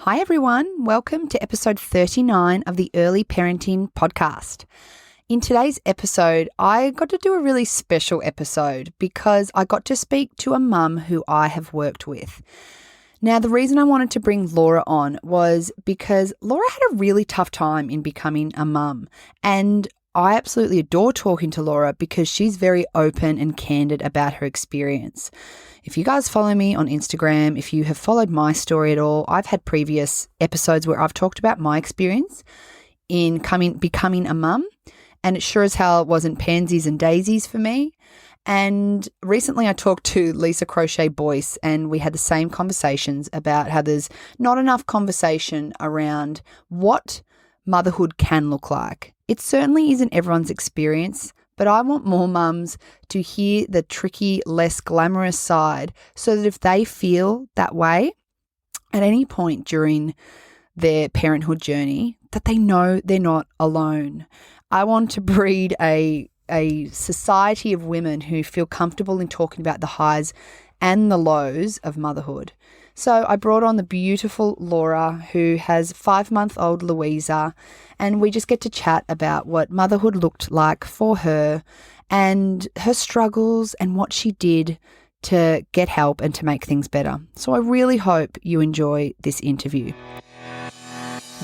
Hi, everyone. Welcome to episode 39 of the Early Parenting Podcast. In today's episode, I got to do a really special episode because I got to speak to a mum who I have worked with. Now, the reason I wanted to bring Laura on was because Laura had a really tough time in becoming a mum, and I absolutely adore talking to Laura because she's very open and candid about her experience. If you guys follow me on Instagram, if you have followed my story at all, I've had previous episodes where I've talked about my experience in becoming a mum, and it sure as hell wasn't pansies and daisies for me. And recently I talked to Lisa Crochet Boyce and we had the same conversations about how there's not enough conversation around what motherhood can look like. It certainly isn't everyone's experience, but I want more mums to hear the tricky, less glamorous side so that if they feel that way at any point during their parenthood journey, that they know they're not alone. I want to breed a society of women who feel comfortable in talking about the highs and the lows of motherhood. So I brought on the beautiful Laura, who has 5-month-old Louisa, and we just get to chat about what motherhood looked like for her and her struggles and what she did to get help and to make things better. So I really hope you enjoy this interview.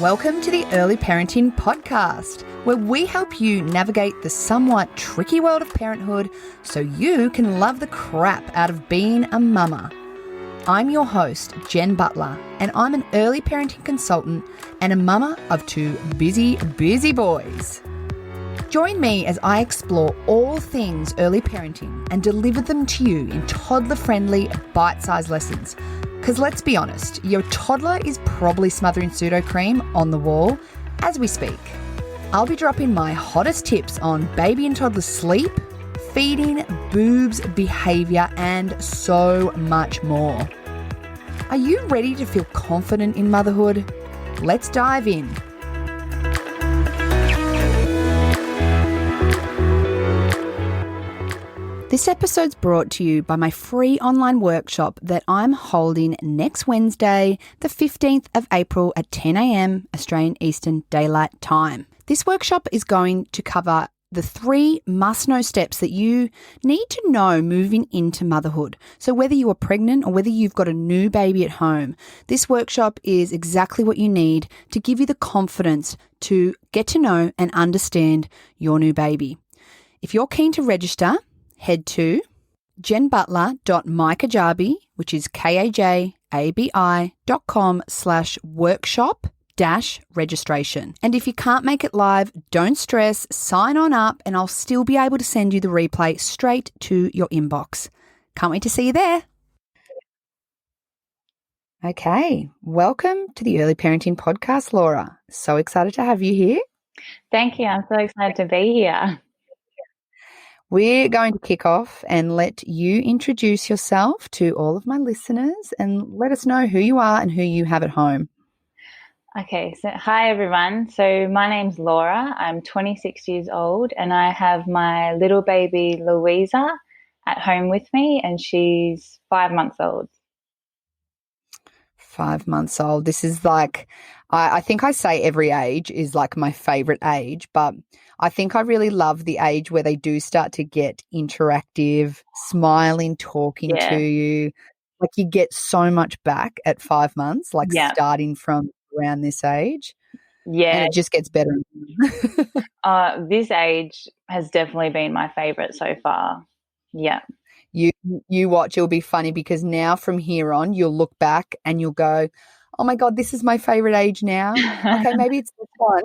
Welcome to the Early Parenting Podcast, where we help you navigate the somewhat tricky world of parenthood so you can love the crap out of being a mama. I'm your host, Jen Butler, and I'm an early parenting consultant and a mama of 2 busy boys. Join me as I explore all things early parenting and deliver them to you in toddler-friendly, bite-sized lessons. Because let's be honest, your toddler is probably smothering pseudo-cream on the wall as we speak. I'll be dropping my hottest tips on baby and toddler sleep, feeding, boobs, behaviour, and so much more. Are you ready to feel confident in motherhood? Let's dive in. This episode's brought to you by my free online workshop that I'm holding next Wednesday, the 15th of April at 10 a.m. Australian Eastern Daylight Time. This workshop is going to cover the 3 must-know steps that you need to know moving into motherhood. So whether you are pregnant or whether you've got a new baby at home, this workshop is exactly what you need to give you the confidence to get to know and understand your new baby. If you're keen to register, head to jenbutler.mykajabi, which is kajabi.com/workshop-registration. And if you can't make it live, don't stress, sign on up and I'll still be able to send you the replay straight to your inbox. Can't wait to see you there. Okay, welcome to the Early Parenting Podcast, Laura. So excited to have you here. Thank you. I'm so excited to be here. We're going to kick off and let you introduce yourself to all of my listeners and let us know who you are and who you have at home. Okay, so hi everyone. So my name's Laura. I'm 26 years old and I have my little baby Louisa at home with me and she's 5 months old. 5 months old. This is like, I think I say every age is like my favorite age, but I think I really love the age where they do start to get interactive, smiling, talking to you. Like you get so much back at 5 months, like starting from around this age. Yeah. And it just gets better. This age has definitely been my favorite so far. Yeah. You watch, it'll be funny because now from here on, you'll look back and you'll go, oh my God, this is my favorite age now. Okay, maybe it's this one.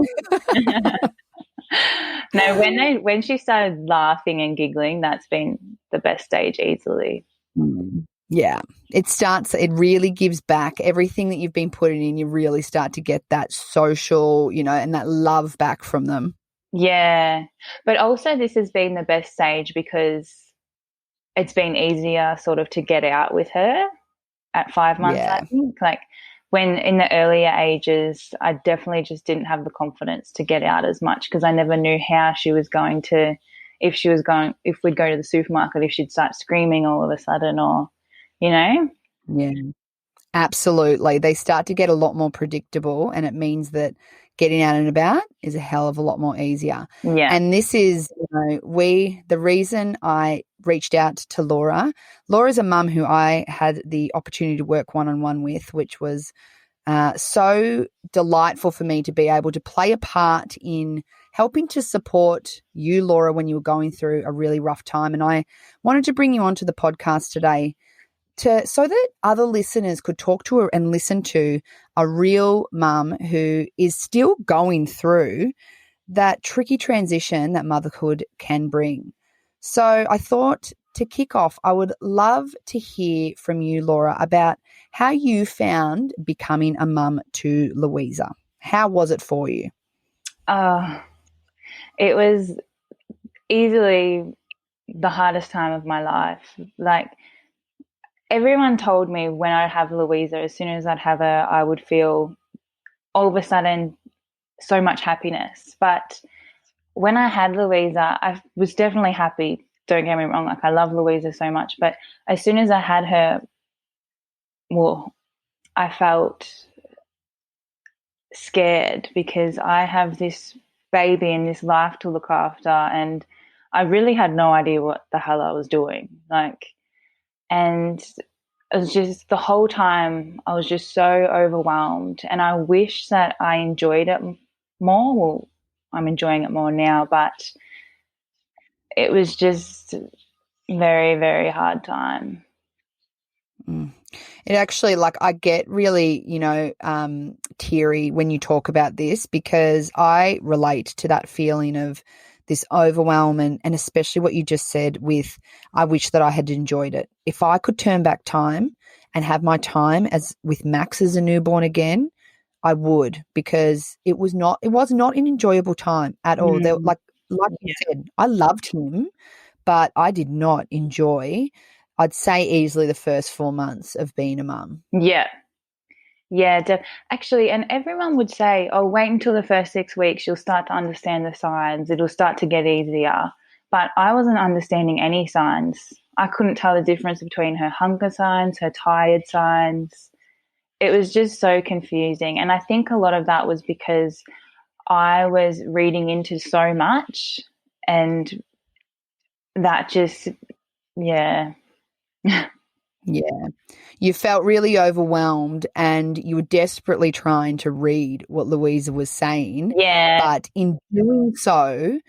No, when she started laughing and giggling, that's been the best stage easily. Yeah, it really gives back everything that you've been putting in. You really start to get that social, and that love back from them. Yeah, but also this has been the best stage because it's been easier sort of to get out with her at 5 months, I think. Like when in the earlier ages, I definitely just didn't have the confidence to get out as much because I never knew how she was going to, if we'd go to the supermarket, if she'd start screaming all of a sudden or, Yeah. Absolutely. They start to get a lot more predictable, and it means that getting out and about is a hell of a lot more easier. Yeah. And this is, the reason I reached out to Laura. Laura's a mum who I had the opportunity to work one-on-one with, which was so delightful for me to be able to play a part in helping to support you, Laura, when you were going through a really rough time. And I wanted to bring you onto the podcast today so that other listeners could talk to her and listen to a real mum who is still going through that tricky transition that motherhood can bring. So I thought to kick off, I would love to hear from you, Laura, about how you found becoming a mum to Louisa. How was it for you? It was easily the hardest time of my life. Like, everyone told me when I'd have Louisa, as soon as I'd have her, I would feel all of a sudden so much happiness. But when I had Louisa, I was definitely happy. Don't get me wrong. Like, I love Louisa so much. But as soon as I had her, well, I felt scared because I have this baby and this life to look after, and I really had no idea what the hell I was doing. And it was just the whole time I was just so overwhelmed, and I wish that I enjoyed it more. Well, I'm enjoying it more now, but it was just very, very hard time. It actually, I get really, teary when you talk about this, because I relate to that feeling of this overwhelm, and especially what you just said with, I wish that I had enjoyed it. If I could turn back time and have my time as with Max as a newborn again, I would, because it was not an enjoyable time at all. There, like you said, I loved him, but I did not enjoy, I'd say, easily the first 4 months of being a mum. Yeah. Yeah, actually, and everyone would say, oh, wait until the first 6 weeks, you'll start to understand the signs. It'll start to get easier. But I wasn't understanding any signs. I couldn't tell the difference between her hunger signs, her tired signs. It was just so confusing. And I think a lot of that was because I was reading into so much, and that just, yeah. Yeah. You felt really overwhelmed, and you were desperately trying to read what Louisa was saying. Yeah. But in doing so,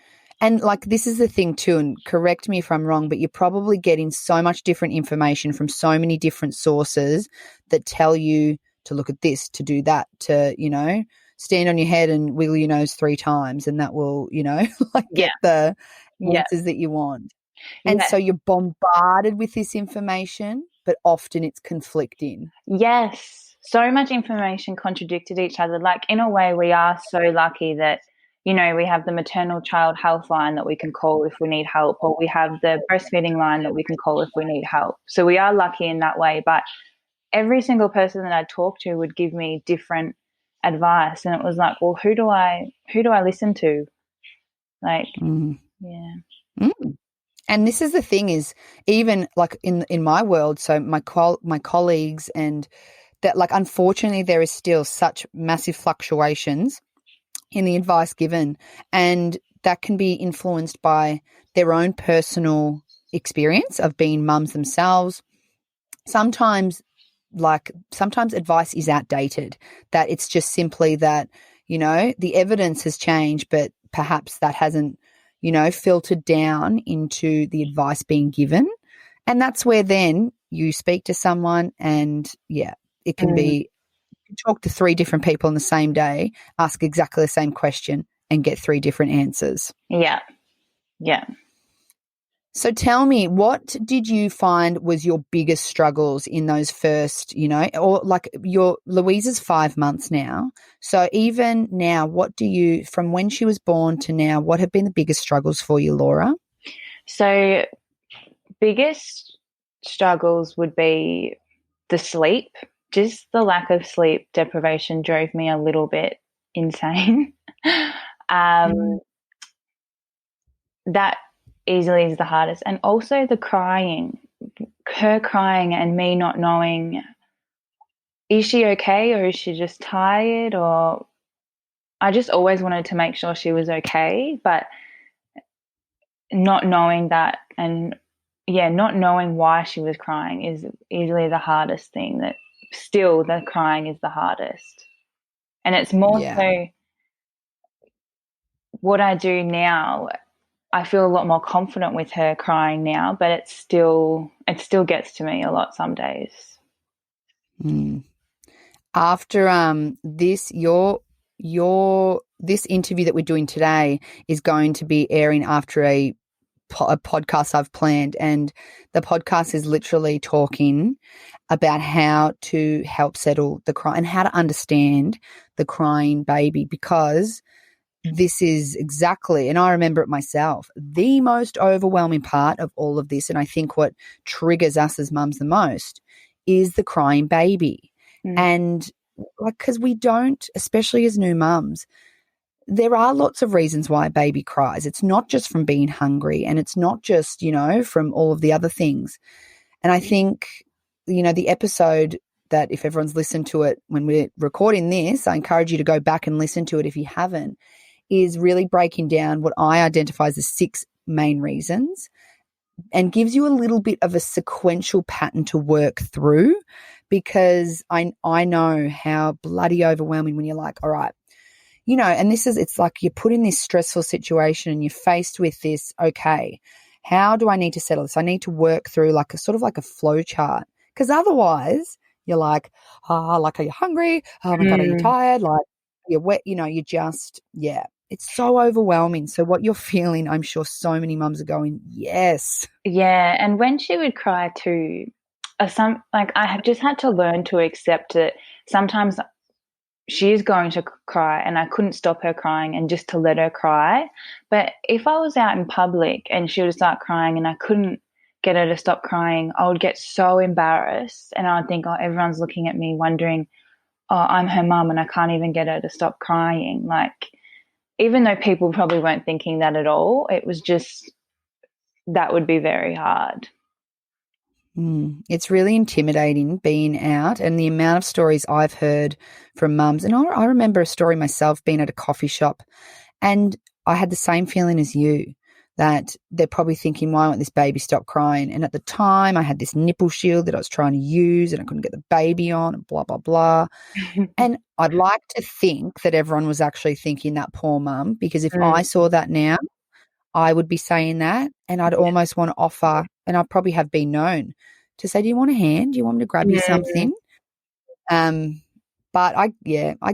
and this is the thing too, and correct me if I'm wrong, but you're probably getting so much different information from so many different sources that tell you to look at this, to do that, to, stand on your head and wiggle your nose 3 times, and that will, get the answers that you want. And so you're bombarded with this information, but often it's conflicting. Yes. So much information contradicted each other. Like, in a way, we are so lucky that, we have the maternal child health line that we can call if we need help, or we have the breastfeeding line that we can call if we need help. So we are lucky in that way. But every single person that I talked to would give me different advice. And it was like, well, who do I listen to? Yeah. Mm. And this is the thing, is even in my world, so my colleagues, and that, unfortunately there is still such massive fluctuations in the advice given, and that can be influenced by their own personal experience of being mums themselves. Sometimes advice is outdated, that it's just simply that, the evidence has changed, but perhaps that hasn't, filtered down into the advice being given. And that's where then you speak to someone, and it can be, you talk to 3 different people on the same day, ask exactly the same question, and get 3 different answers. Yeah. Yeah. So tell me, what did you find was your biggest struggles in those first, or your Louisa's 5 months now. So even now, from when she was born to now, what have been the biggest struggles for you, Laura? So biggest struggles would be the sleep. Just the lack of sleep deprivation drove me a little bit insane. That easily is the hardest. And also the crying, her crying and me not knowing is she okay or is she just tired? Or I just always wanted to make sure she was okay, but not knowing that, and yeah, not knowing why she was crying is easily the hardest thing. That still the crying is the hardest. And it's more Yeah. so what I do now. I feel a lot more confident with her crying now, but it still gets to me a lot some days. Mm. After this, your this interview that we're doing today is going to be airing after a podcast I've planned, and the podcast is literally talking about how to help settle the cry and how to understand the crying baby, because this is exactly, and I remember it myself, the most overwhelming part of all of this, and I think what triggers us as mums the most is the crying baby. And like, because we don't, especially as new mums, there are lots of reasons why a baby cries. It's not just from being hungry, and it's not just, from all of the other things. And I think, the episode that, if everyone's listened to it when we're recording this, I encourage you to go back and listen to it if you haven't, is really breaking down what I identify as the 6 main reasons, and gives you a little bit of a sequential pattern to work through, because I know how bloody overwhelming when you're like, all right, and it's like you're put in this stressful situation and you're faced with this, okay, how do I need to settle this? I need to work through like a sort of like a flow chart, because otherwise you're like, like, are you hungry? Oh my God, are you tired? Like, you're wet, you just, yeah. It's so overwhelming. So what you're feeling, I'm sure so many mums are going, yes. Yeah, and when she would cry too, I have just had to learn to accept it. Sometimes she is going to cry and I couldn't stop her crying, and just to let her cry. But if I was out in public and she would start crying and I couldn't get her to stop crying, I would get so embarrassed, and I'd think, oh, everyone's looking at me wondering, oh, I'm her mum and I can't even get her to stop crying. Like, even though people probably weren't thinking that at all, it was just, that would be very hard. It's really intimidating being out, and the amount of stories I've heard from mums. And I remember a story myself, being at a coffee shop, and I had the same feeling as you, that they're probably thinking, why won't this baby stop crying? And at the time I had this nipple shield that I was trying to use and I couldn't get the baby on, and blah, blah, blah. And I'd like to think that everyone was actually thinking that poor mum, because if I saw that now, I would be saying that, and I'd almost want to offer, and I probably have been known to say, do you want a hand? Do you want me to grab you something? But I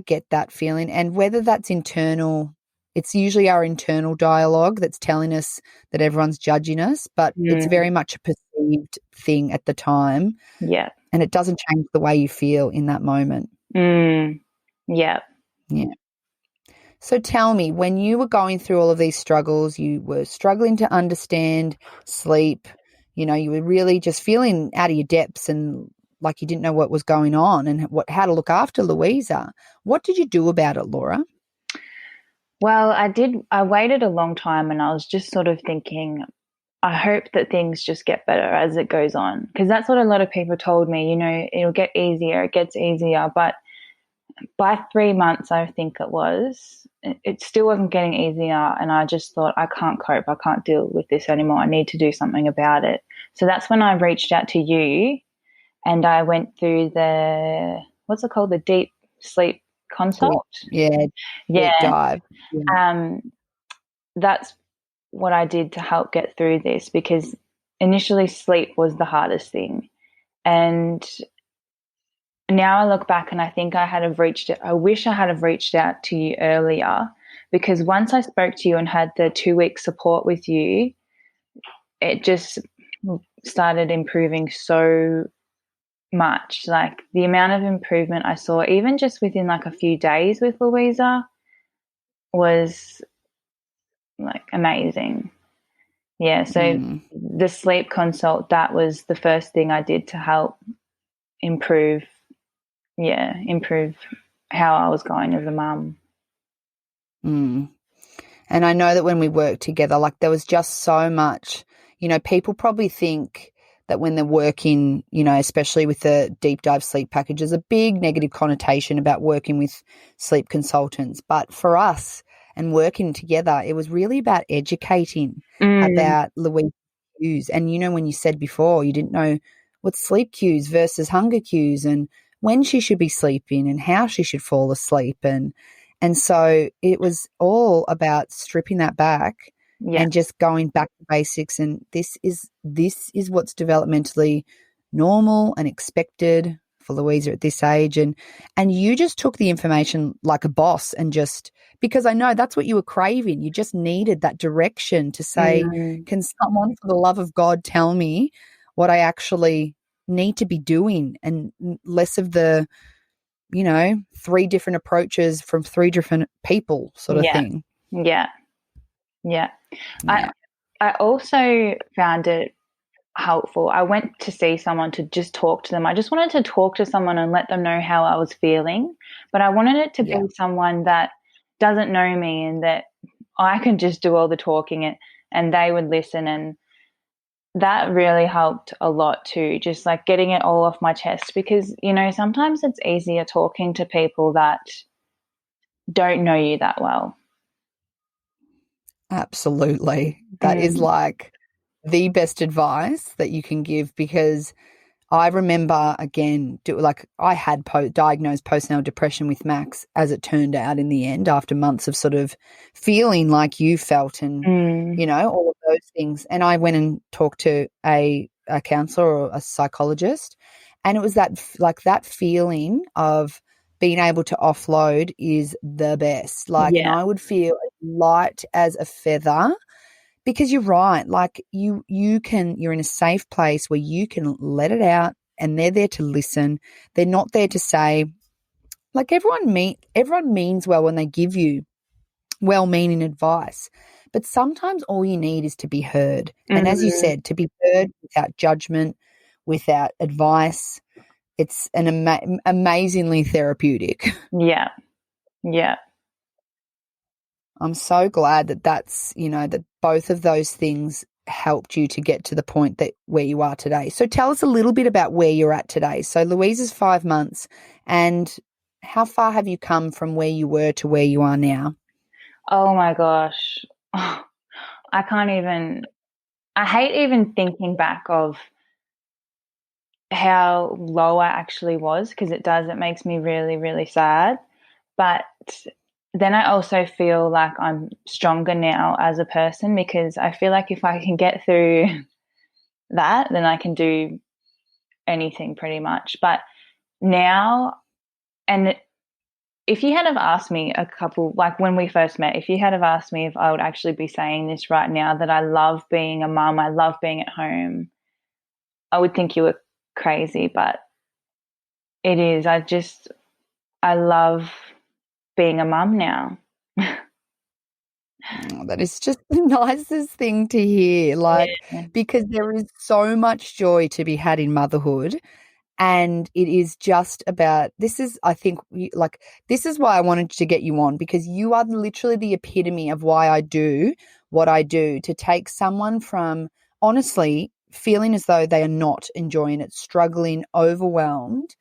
get that feeling. And whether that's internal, it's usually our internal dialogue that's telling us that everyone's judging us, but it's very much a perceived thing at the time. Yeah. And it doesn't change the way you feel in that moment. Yeah. Yeah. So tell me, when you were going through all of these struggles, you were struggling to understand sleep, you were really just feeling out of your depths and like you didn't know what was going on and how to look after Louisa. What did you do about it, Laura? Well, I waited a long time, and I was just sort of thinking, I hope that things just get better as it goes on. Because that's what a lot of people told me, it'll get easier, it gets easier. But by 3 months, I think it still wasn't getting easier. And I just thought, I can't cope. I can't deal with this anymore. I need to do something about it. So that's when I reached out to you, and I went through what's it called? The deep sleep consult. Yeah. Yeah. Deep dive. Yeah. That's what I did to help get through this, because initially sleep was the hardest thing. And now I look back and I think I wish I had have reached out to you earlier, because once I spoke to you and had the 2-week support with you, it just started improving so much. Like, the amount of improvement I saw, even just within like a few days with Louisa, was like amazing. Yeah. So the sleep consult, that was the first thing I did to help improve how I was going as a mum. And I know that when we worked together, like, there was just so much, people probably think that when they're working, you know, especially with the deep dive sleep package, there's a big negative connotation about working with sleep consultants. But for us and working together, it was really about educating about Louise cues. And, you know, when you said before you didn't know what sleep cues versus hunger cues and when she should be sleeping and how she should fall asleep. And so it was all about stripping that back and just going back to basics. And this is what's developmentally normal and expected for Louisa at this age. And you just took the information like a boss and just, because I know that's what you were craving. You just needed that direction to say, can someone for the love of God tell me what I actually need to be doing, and less of the, you know, 3 different approaches from 3 different people sort of thing. Yeah. I also found it helpful. I went to see someone to just talk to them. I just wanted to talk to someone and let them know how I was feeling, but I wanted it to be someone that doesn't know me and that I can just do all the talking and they would listen, and that really helped a lot too, just like getting it all off my chest, because, you know, sometimes it's easier talking to people that don't know you that well. Absolutely. That is like the best advice that you can give, because I remember, again, I had diagnosed postnatal depression with Max, as it turned out in the end, after months of sort of feeling like you felt and, you know, all of those things. And I went and talked to a counselor or a psychologist, and it was that feeling of being able to offload is the best. And I would feel light as a feather. Because you're right, like you're in a safe place where you can let it out, and they're there to listen. They're not there to say, like, everyone means well when they give you well-meaning advice, but sometimes all you need is to be heard. And as you said, to be heard without judgment, without advice, it's an amazingly therapeutic. Yeah. I'm so glad that's, you know, that both of those things helped you to get to the point that where you are today. So tell us a little bit about where you're at today. So Louise is 5 months, and how far have you come from where you were to where you are now? Oh my gosh. I hate even thinking back of how low I actually was, because it makes me really, really sad. But then I also feel like I'm stronger now as a person, because I feel like if I can get through that, then I can do anything pretty much. But now, and if you had have asked me like when we first met, if you had have asked me if I would actually be saying this right now, that I love being a mum, I love being at home, I would think you were crazy, but it is. I love being a mum now. Oh, that is just the nicest thing to hear, because there is so much joy to be had in motherhood. And it is just about, this is why I wanted to get you on, because you are literally the epitome of why I do what I do, to take someone from honestly feeling as though they are not enjoying it, struggling, overwhelmed,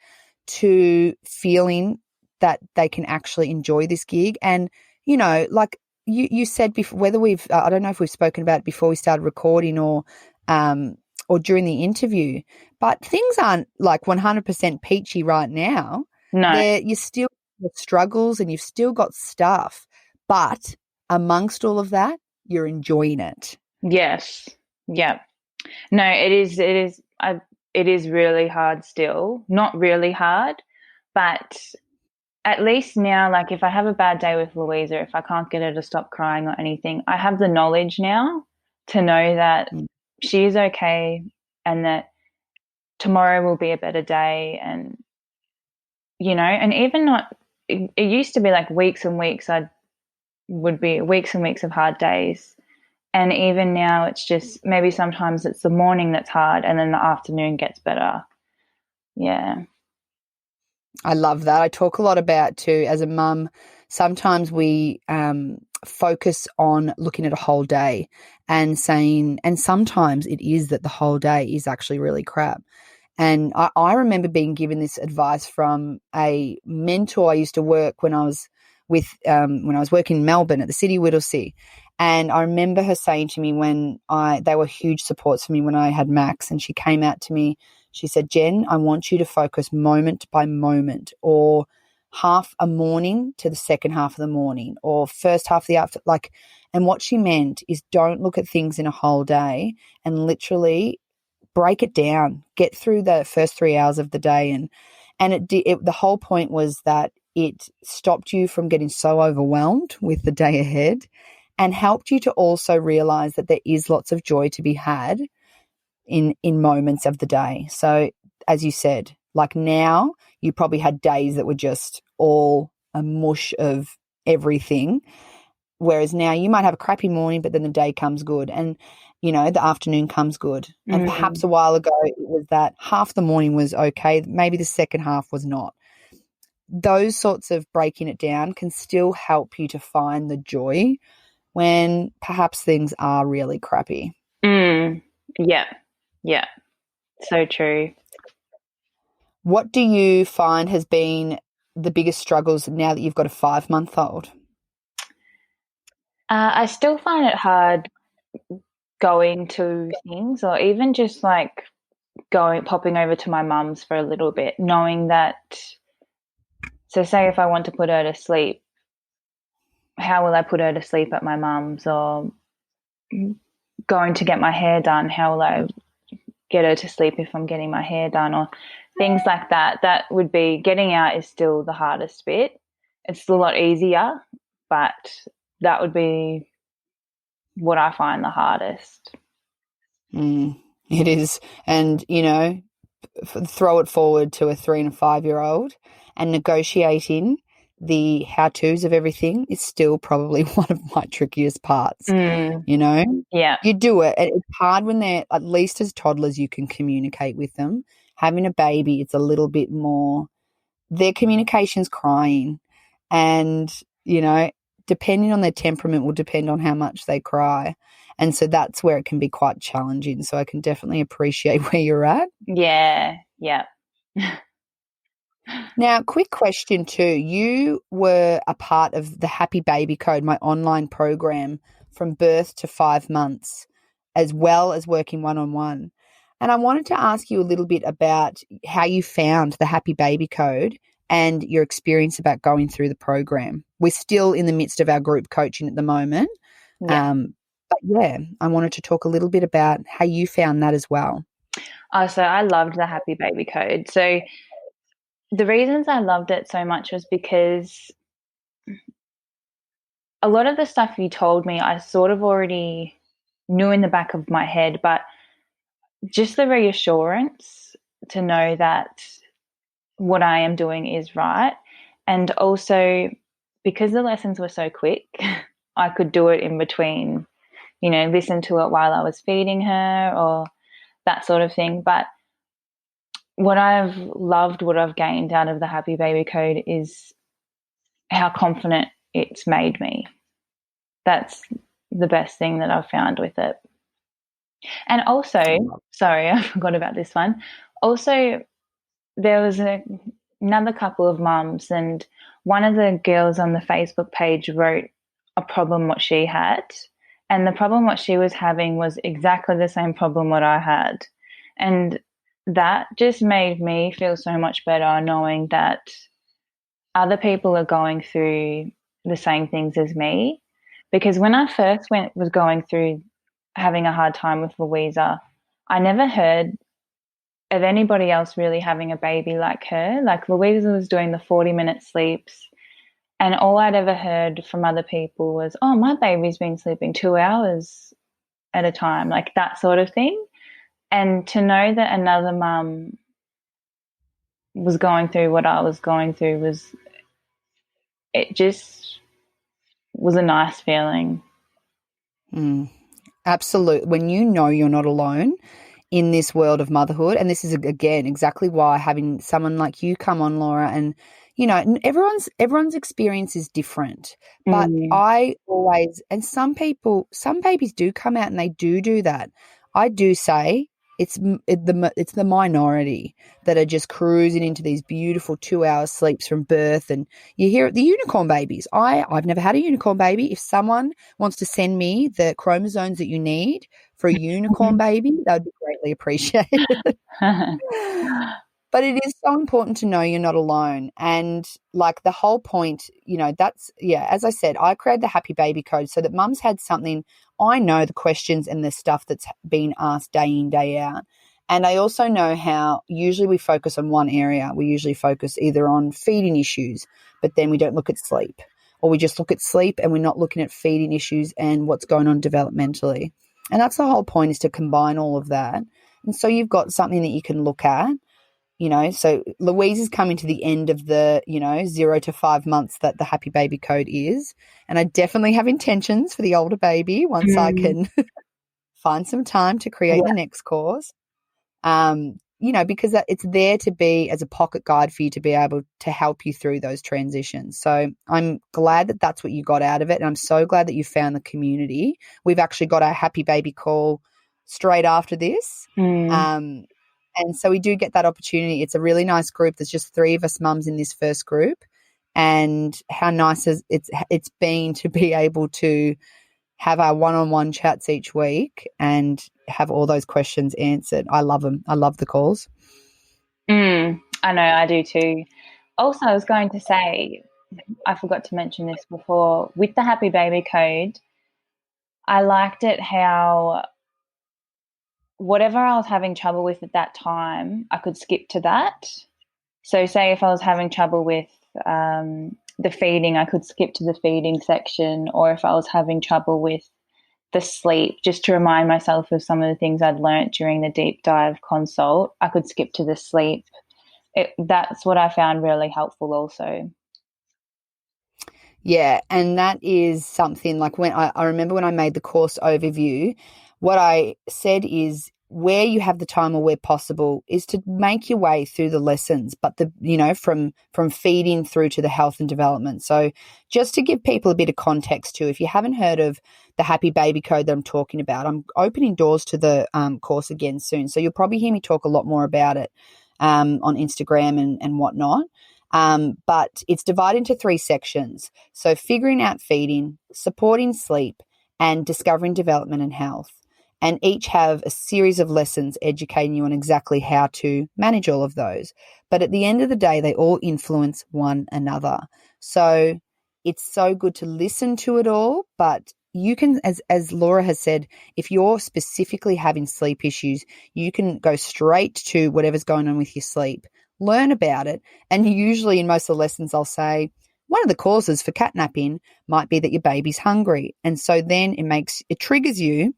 to feeling that they can actually enjoy this gig. And, you know, like you said before, whether I don't know if we've spoken about it before we started recording or during the interview, but things aren't like 100% peachy right now. No. You still have struggles and you've still got stuff, but amongst all of that, you're enjoying it. Yes. Yeah. No, it is. It is really hard still. Not really hard, but at least now, like if I have a bad day with Louisa, if I can't get her to stop crying or anything, I have the knowledge now to know that she is okay and that tomorrow will be a better day. And, you know, and even not, it used to be like weeks and weeks, would be weeks and weeks of hard days. And even now it's just, maybe sometimes it's the morning that's hard and then the afternoon gets better. Yeah. I love that. I talk a lot about too, as a mum, sometimes we focus on looking at a whole day and saying, and sometimes it is that the whole day is actually really crap. And I remember being given this advice from a mentor I used to work when I was when I was working in Melbourne at the City Whittlesea. And I remember her saying to me they were huge supports for me when I had Max, and she came out to me, she said, Jen, I want you to focus moment by moment, or half a morning to the second half of the morning, or first half of the after, and what she meant is don't look at things in a whole day, and literally break it down, get through the first 3 hours of the day. And the whole point was that it stopped you from getting so overwhelmed with the day ahead, and helped you to also realize that there is lots of joy to be had in moments of the day. So as you said, like now you probably had days that were just all a mush of everything, whereas now you might have a crappy morning, but then the day comes good, and the afternoon comes good. And perhaps a while ago it was that half the morning was okay, maybe the second half was not. Those sorts of breaking it down can still help you to find the joy when perhaps things are really crappy. Yeah. So true. What do you find has been the biggest struggles now that you've got a 5-month-old? I still find it hard going to things, or even just like popping over to my mum's for a little bit, knowing that, so say if I want to put her to sleep, how will I put her to sleep at my mum's? Or going to get my hair done, how will I get her to sleep if I'm getting my hair done? Or things like that. That would be, getting out is still the hardest bit. It's a lot easier, but that would be what I find the hardest. It is. And, throw it forward to a 3 and a 5-year-old, and negotiating the how-tos of everything is still probably one of my trickiest parts, Yeah. You do it. It's hard when they're, at least as toddlers, you can communicate with them. Having a baby, it's a little bit more, their communication's crying, and, depending on their temperament will depend on how much they cry. And so that's where it can be quite challenging. So I can definitely appreciate where you're at. Yeah. Now, quick question too. You were a part of the Happy Baby Code, my online program, from birth to 5 months, as well as working one-on-one. And I wanted to ask you a little bit about how you found the Happy Baby Code and your experience about going through the program. We're still in the midst of our group coaching at the moment. Yeah. But yeah, I wanted to talk a little bit about how you found that as well. Oh, so I loved the Happy Baby Code. So the reasons I loved it so much was because a lot of the stuff you told me, I sort of already knew in the back of my head, but just the reassurance to know that what I am doing is right. And also because the lessons were so quick, I could do it in between, listen to it while I was feeding her or that sort of thing. But what I've loved, what I've gained out of the Happy Baby Code is how confident it's made me. That's the best thing that I've found with it. And also, sorry, I forgot about this one. Also, there was another couple of mums, and one of the girls on the Facebook page wrote a problem what she had, and the problem what she was having was exactly the same problem what I had. And that just made me feel so much better, knowing that other people are going through the same things as me. Because when I first was going through having a hard time with Louisa, I never heard of anybody else really having a baby like her. Like Louisa was doing the 40-minute sleeps, and all I'd ever heard from other people was, oh, my baby's been sleeping 2 hours at a time, like that sort of thing. And to know that another mum was going through what I was going through it just was a nice feeling. Absolutely. When you know you're not alone in this world of motherhood, and this is, again, exactly why having someone like you come on, Laura, and you know, everyone's experience is different. But Mm. I always, and some babies do come out and they do that. I do say it's the minority that are just cruising into these beautiful 2 hour sleeps from birth, and you hear it, the unicorn babies. I've never had a unicorn baby. If someone wants to send me the chromosomes that you need for a unicorn baby, that would be greatly appreciated. But it is so important to know you're not alone. And like the whole point, you know, that's, yeah, as I said, I created the Happy Baby Code so that mums had something. I know the questions and the stuff that's been asked day in, day out. And I also know how usually we focus on one area. We usually focus either on feeding issues, but then we don't look at sleep, or we just look at sleep and we're not looking at feeding issues and what's going on developmentally. And that's the whole point, is to combine all of that. And so you've got something that you can look at. You know, so Louise is coming to the end of the, 0 to 5 months that the Happy Baby Code is. And I definitely have intentions for the older baby once I can find some time to create the next course. Because it's there to be as a pocket guide for you to be able to help you through those transitions. So I'm glad that that's what you got out of it. And I'm so glad that you found the community. We've actually got our Happy Baby call straight after this. And so we do get that opportunity. It's a really nice group. There's just 3 of us mums in this first group. And how nice it's been to be able to have our one-on-one chats each week and have all those questions answered. I love them. I love the calls. I know, I do too. Also, I was going to say, I forgot to mention this before, with the Happy Baby Code, I liked it how whatever I was having trouble with at that time, I could skip to that. So say if I was having trouble with the feeding, I could skip to the feeding section, or if I was having trouble with the sleep, just to remind myself of some of the things I'd learnt during the deep dive consult, I could skip to the sleep. That's what I found really helpful also. Yeah, and that is something like when I remember when I made the course overview, what I said is where you have the time or where possible is to make your way through the lessons, but from feeding through to the health and development. So just to give people a bit of context too, if you haven't heard of the Happy Baby Code that I'm talking about, I'm opening doors to the course again soon. So you'll probably hear me talk a lot more about it on Instagram and whatnot. But it's divided into 3 sections. So figuring out feeding, supporting sleep, and discovering development and health. And each have a series of lessons educating you on exactly how to manage all of those. But at the end of the day, they all influence one another. So it's so good to listen to it all, but you can, as Laura has said, if you're specifically having sleep issues, you can go straight to whatever's going on with your sleep, learn about it. And usually in most of the lessons, I'll say one of the causes for catnapping might be that your baby's hungry. And so then it triggers you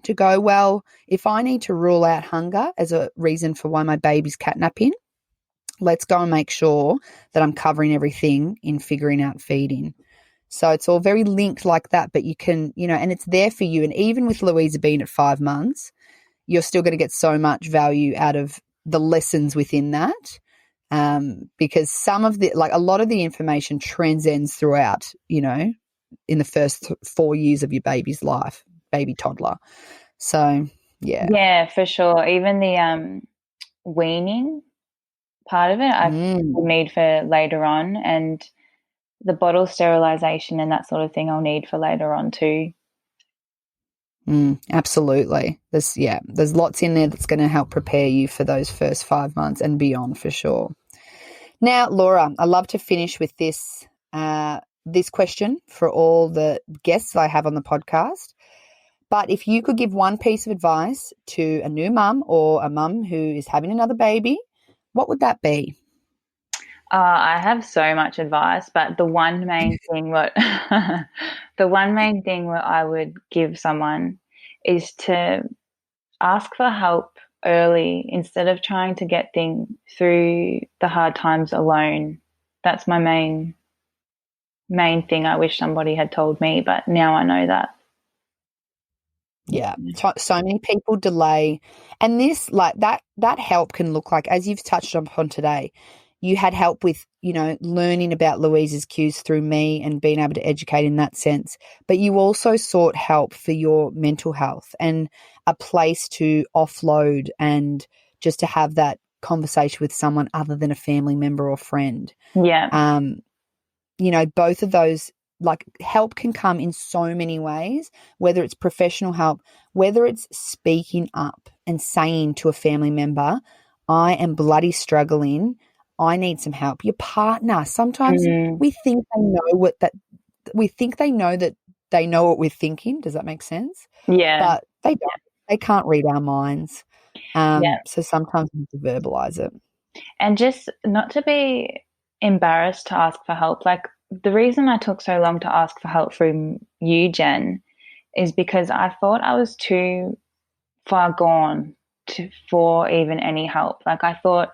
to go, well, if I need to rule out hunger as a reason for why my baby's catnapping, let's go and make sure that I'm covering everything in figuring out feeding. So it's all very linked like that, but you can, and it's there for you. And even with Louisa being at 5 months, you're still going to get so much value out of the lessons within that, because a lot of the information transcends throughout, in the first 4 years of your baby's life, baby toddler. So, yeah. Yeah, for sure. Even the weaning part of it, I need for later on, and the bottle sterilisation and that sort of thing I'll need for later on too. Absolutely. There's lots in there that's going to help prepare you for those first 5 months and beyond for sure. Now, Laura, I love to finish with this question for all the guests I have on the podcast. But if you could give one piece of advice to a new mum or a mum who is having another baby, what would that be? I have so much advice, but the one main thing what I would give someone is to ask for help early instead of trying to get through the hard times alone. That's my main thing I wish somebody had told me, but now I know that. Yeah, so many people delay, and this that help can look like, as you've touched upon today, you had help with, learning about Louise's cues through me and being able to educate in that sense. But you also sought help for your mental health and a place to offload and just to have that conversation with someone other than a family member or friend. Yeah. Both of those, like, help can come in so many ways, whether it's professional help, whether it's speaking up and saying to a family member, I am bloody struggling, I need some help. Your partner, sometimes we think they know that they know what we're thinking. Does that make sense? Yeah. But they don't. They can't read our minds. Yeah. So sometimes we have to verbalize it. And just not to be embarrassed to ask for help. Like, the reason I took so long to ask for help from you, Jen, is because I thought I was too far gone for even any help. Like, I thought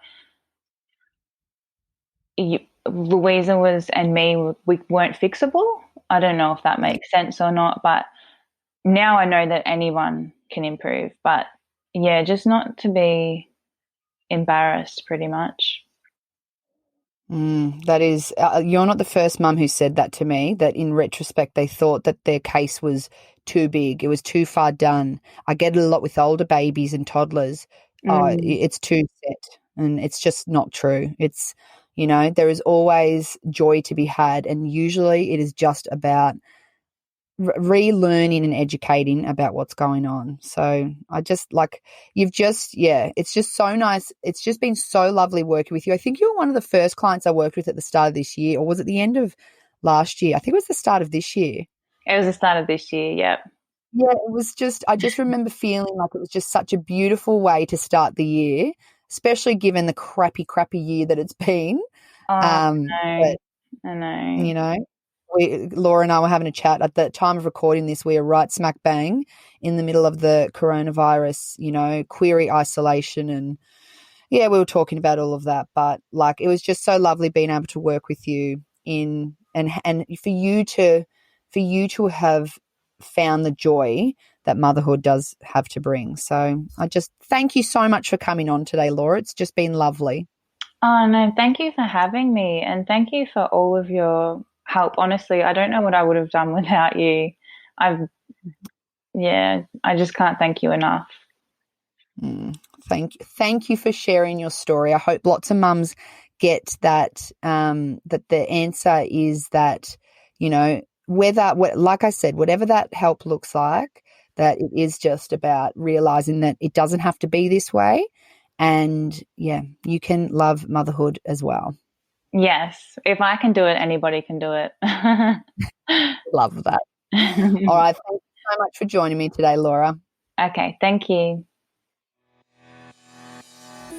Louisa and me, we weren't fixable. I don't know if that makes sense or not, but now I know that anyone can improve. But yeah, just not to be embarrassed, pretty much. That is, you're not the first mum who said that to me, that in retrospect they thought that their case was too big. It was too far done. I get it a lot with older babies and toddlers. It's too set, and it's just not true. It's, there is always joy to be had, and usually it is just about relearning and educating about what's going on. So I just it's just so nice. It's just been so lovely working with you. I think you were one of the first clients I worked with at the start of this year, or was it the end of last year? I think it was the start of this year. It was the start of this year, yep. Yeah, it was just, I just remember feeling like it was just such a beautiful way to start the year, especially given the crappy year that it's been. I know. Laura and I were having a chat at the time of recording this. We are right smack bang in the middle of the coronavirus, query isolation. And yeah, we were talking about all of that, but like, it was just so lovely being able to work with you and for you to have found the joy that motherhood does have to bring. So I just thank you so much for coming on today, Laura. It's just been lovely. Oh, no, thank you for having me, and thank you for all of your help. Honestly, I don't know what I would have done without you. I just can't thank you enough. Thank you for sharing your story. I hope lots of mums get that, that the answer is that, like I said, whatever that help looks like, that it is just about realizing that it doesn't have to be this way. And yeah, you can love motherhood as well. Yes. If I can do it, anybody can do it. Love that. All right. Thank you so much for joining me today, Laura. Okay. Thank you.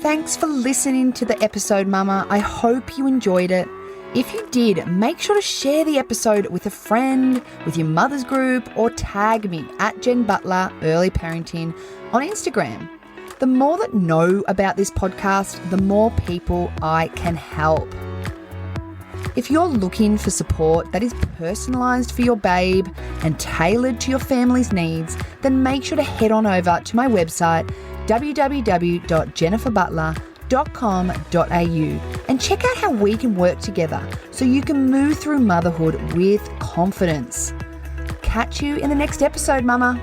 Thanks for listening to the episode, Mama. I hope you enjoyed it. If you did, make sure to share the episode with a friend, with your mother's group, or tag me at Jen Butler Early Parenting on Instagram. The more that know about this podcast, the more people I can help. If you're looking for support that is personalised for your babe and tailored to your family's needs, then make sure to head on over to my website, www.jenniferbutler.com.au, and check out how we can work together so you can move through motherhood with confidence. Catch you in the next episode, Mama.